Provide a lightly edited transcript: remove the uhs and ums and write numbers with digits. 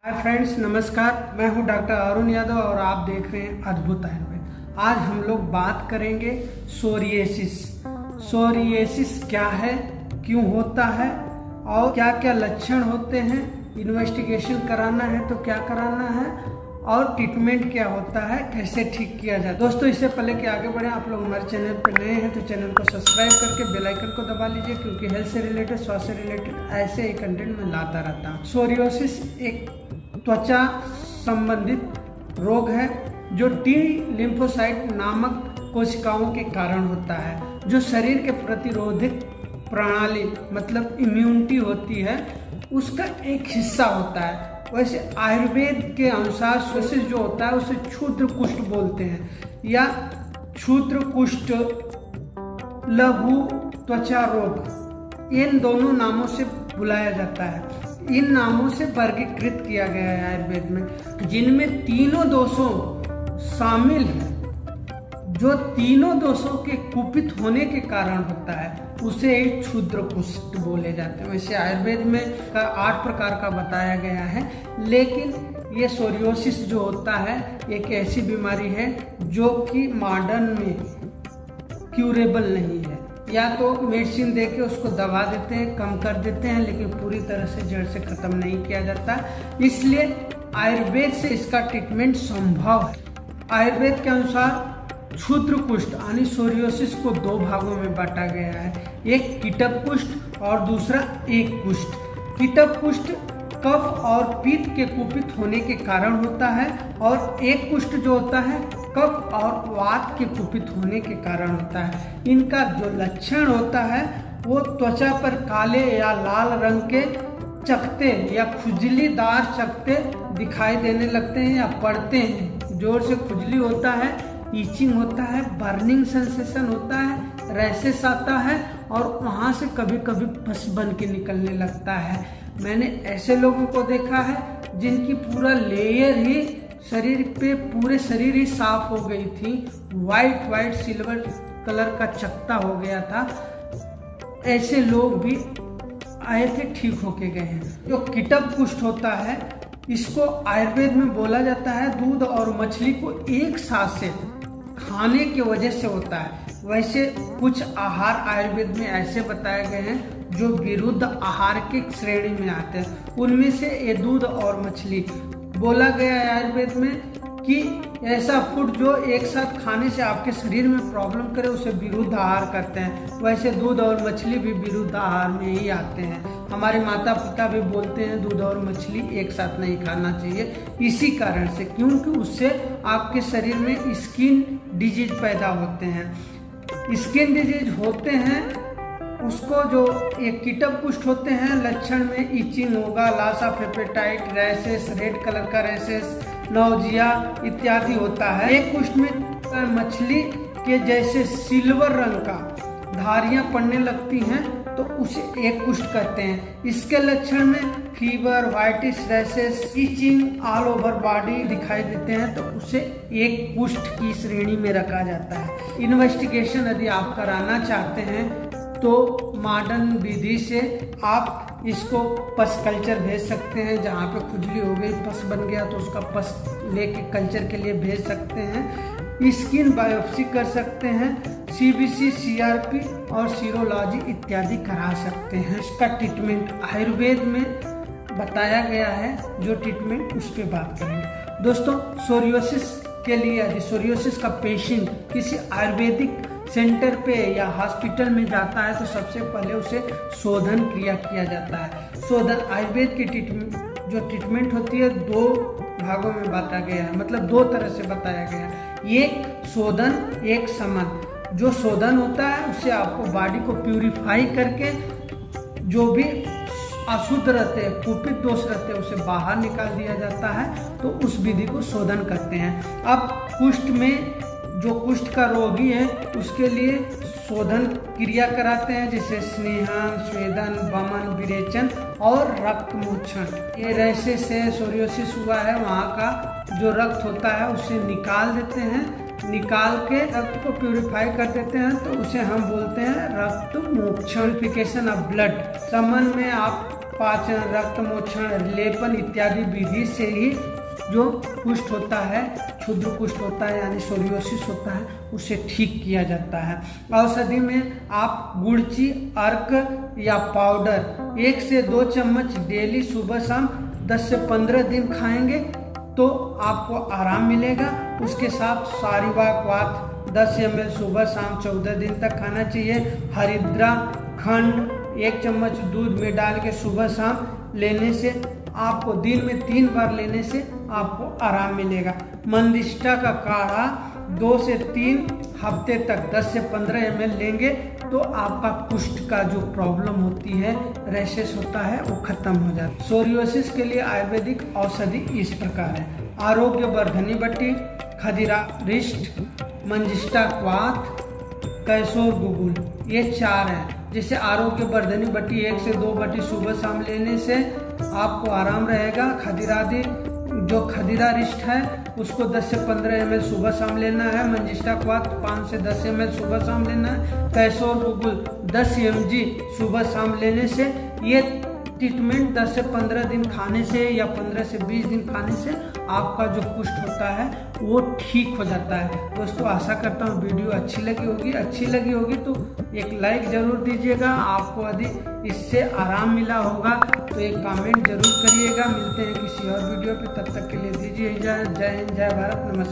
Hi friends, नमस्कार। मैं हूं डॉक्टर अरुण यादव और आप देख रहे हैं अद्भुत आयुर्वेद। आज हम लोग बात करेंगे सोरिएसिस। सोरिएसिस क्या है, क्यों होता है और क्या क्या लक्षण होते हैं, इन्वेस्टिगेशन कराना है तो क्या कराना है और ट्रीटमेंट क्या होता है, कैसे ठीक किया जाए। दोस्तों, इससे पहले कि आगे बढ़े, आप लोग हमारे चैनल पर नए हैं तो चैनल को सब्सक्राइब करके बेल आइकन को दबा लीजिए, क्योंकि हेल्थ से रिलेटेड, स्वास्थ्य से रिलेटेड ऐसे ही कंटेंट में लाता रहता हूँ। सोरियोसिस एक त्वचा संबंधित रोग है जो टी लिम्फोसाइट नामक कोशिकाओं के कारण होता है, जो शरीर के प्रतिरोधक प्रणाली मतलब इम्यूनिटी होती है उसका एक हिस्सा होता है। वैसे आयुर्वेद के अनुसार सोरियोसिस जो होता है उसे क्षुद्र कुष्ठ बोलते हैं या क्षुद्र कुष्ठ, लघु त्वचा रोग, इन दोनों नामों से बुलाया जाता है। इन नामों से वर्गीकृत किया गया है आयुर्वेद में, जिनमें तीनों दोषों शामिल हैं। जो तीनों दोषों के कुपित होने के कारण होता है उसे एक क्षुद्र कुष्ठ बोले जाते हैं। वैसे आयुर्वेद में 8 प्रकार का बताया गया है, लेकिन ये सोरियोसिस जो होता है एक ऐसी बीमारी है जो कि मॉडर्न में क्यूरेबल नहीं है। या तो मेडिसिन देके उसको दबा देते हैं, कम कर देते हैं, लेकिन पूरी तरह से जड़ से खत्म नहीं किया जाता। इसलिए आयुर्वेद से इसका ट्रीटमेंट संभव है। आयुर्वेद के अनुसार क्षुद्र कुष्ठ यानी सोरियोसिस को 2 भागों में बांटा गया है, एक कीटक कुष्ठ और दूसरा एक कुष्ठ। कीटक कुष्ठ कफ और पित्त के कुपित होने के कारण होता है और एक कुष्ठ जो होता है कफ और वात के कुपित होने के कारण होता है। इनका जो लक्षण होता है वो त्वचा पर काले या लाल रंग के चकत्ते या खुजलीदार चकत्ते दिखाई देने लगते हैं या पड़ते हैं। जोर से खुजली होता है, ईचिंग होता है, बर्निंग सेंसेशन होता है, रैशेस आता है और वहाँ से कभी कभी पस बन के निकलने लगता है। मैंने ऐसे लोगों को देखा है जिनकी पूरा लेयर ही शरीर पे, पूरे शरीर ही साफ हो गई थी, वाइट सिल्वर कलर का चकत्ता हो गया था। ऐसे लोग भी आए थे, ठीक होके गए हैं। जो कीटक कुष्ठ होता है इसको आयुर्वेद में बोला जाता है दूध और मछली को एक साथ से खाने की वजह से होता है। वैसे कुछ आहार आयुर्वेद में ऐसे बताए गए हैं जो विरुद्ध आहार के श्रेणी में आते हैं, उनमें से ये दूध और मछली बोला गया है आयुर्वेद में कि ऐसा फूड जो एक साथ खाने से आपके शरीर में प्रॉब्लम करे उसे विरुद्ध आहार करते हैं। वैसे दूध और मछली भी विरुद्ध आहार में ही आते हैं। हमारे माता पिता भी बोलते हैं दूध और मछली एक साथ नहीं खाना चाहिए, इसी कारण से, क्योंकि उससे आपके शरीर में स्किन डिजीज पैदा होते हैं। स्किन डिजीज होते हैं उसको जो एक कीटक कुष्ठ होते हैं, लक्षण में इचिंग होगा, loss of appetite, rashes, red colour का रैशेस, नौजिया इत्यादि होता है। एक कुष्ठ में मछली के जैसे सिल्वर रंग का धारियां पड़ने लगती हैं तो उसे एक कुष्ठ कहते हैं। इसके लक्षण में fever, whitish, rashes, itching all over body दिखाई देते हैं तो उसे एक कुष्ठ की श्रेणी में रखा जाता है। इन्वेस्टिगेशन यदि आप कराना चाहते हैं तो मॉडर्न विधि से आप इसको पस कल्चर भेज सकते हैं। जहाँ पे खुजली हो गई, पस बन गया तो उसका पस लेके कल्चर के लिए भेज सकते हैं। स्किन बायोप्सी कर सकते हैं, CBC, CRP और सीरोलॉजी इत्यादि करा सकते हैं। इसका ट्रीटमेंट आयुर्वेद में बताया गया है, जो ट्रीटमेंट उस पर बात करेंगे। दोस्तों, सोरियोसिस के लिए यदि सोरियोसिस का पेशेंट किसी आयुर्वेदिक सेंटर पे या हॉस्पिटल में जाता है तो सबसे पहले उसे शोधन क्रिया किया जाता है। शोधन आयुर्वेद की ट्रीटमेंट होती है 2 भागों में बांटा गया है, मतलब 2 तरह से बताया गया है, एक शोधन, एक शमन। जो शोधन होता है उससे आपको बॉडी को प्यूरिफाई करके जो भी अशुद्ध रहते हैं, कुपित दोष रहते हैं, उसे बाहर निकाल दिया जाता है, तो उस विधि को शोधन करते हैं। अब कुष्ठ में जो कुष्ठ का रोगी है उसके लिए शोधन क्रिया कराते हैं, जैसे स्नेहन, स्वेदन, वमन, विरेचन और रक्त मोक्षण। ये रैशेस से सोरियोसिस हुआ है वहाँ का जो रक्त होता है उसे निकाल देते हैं, निकाल के रक्त को प्यूरिफाई कर देते हैं तो उसे हम बोलते हैं रक्त मोक्षण, प्यूरिफिकेशन ऑफ ब्लड। समन में आप पाचन, रक्त मोक्षण, लेपन इत्यादि विधि से ही जो कुष्ठ होता है, क्षुद्र कुष्ठ होता है यानी सोरियोसिस होता है, उसे ठीक किया जाता है। औषधि में आप गुड़ची, अर्क या पाउडर 1 से 2 चम्मच डेली सुबह शाम 10 से 15 दिन खाएंगे तो आपको आराम मिलेगा। उसके साथ सारीवाक 10 ml सुबह शाम 14 दिन तक खाना चाहिए। हरिद्रा खंड 1 चम्मच दूध में डाल के सुबह शाम लेने से आपको दिन में 3 बार लेने से आपको आराम मिलेगा। मंदिष्टा का काढ़ा 2 से 3 हफ्ते तक 10 से 15 ml लेंगे तो आपका कुष्ठ का जो प्रॉब्लम होती है, रैशेस होता है, वो खत्म हो जाता है। सोरियोसिस के लिए आयुर्वेदिक औषधि इस प्रकार है। आरोग्य वर्धनी बट्टी, खदिरा रिष्ट, मंजिष्टा क्वाथ, कैसोर गुगुल, ये 4 हैं। जैसे आरोग्य वर्धनी बट्टी 1 से 2 बट्टी सुबह शाम लेने से आपको आराम रहेगा। खदिरादि जो खदिरा रिष्ट है उसको 10 से 15 ml सुबह शाम लेना है। मंजिष्टा क्वाथ 5 से 10 ml सुबह शाम लेना है। कैसोर गुगुल 10 mg सुबह शाम लेने से ये ट्रीटमेंट 10 से 15 दिन खाने से या 15 से 20 दिन खाने से आपका जो कुष्ठ होता है वो ठीक हो जाता है। दोस्तों आशा करता हूँ वीडियो अच्छी लगी होगी तो एक लाइक जरूर दीजिएगा। आपको यदि इससे आराम मिला होगा तो एक कमेंट जरूर करिएगा। मिलते हैं किसी और वीडियो पे, तब तक के लिए दीजिए इजाज़त। जय हिंद, जय भारत, नमस्कार।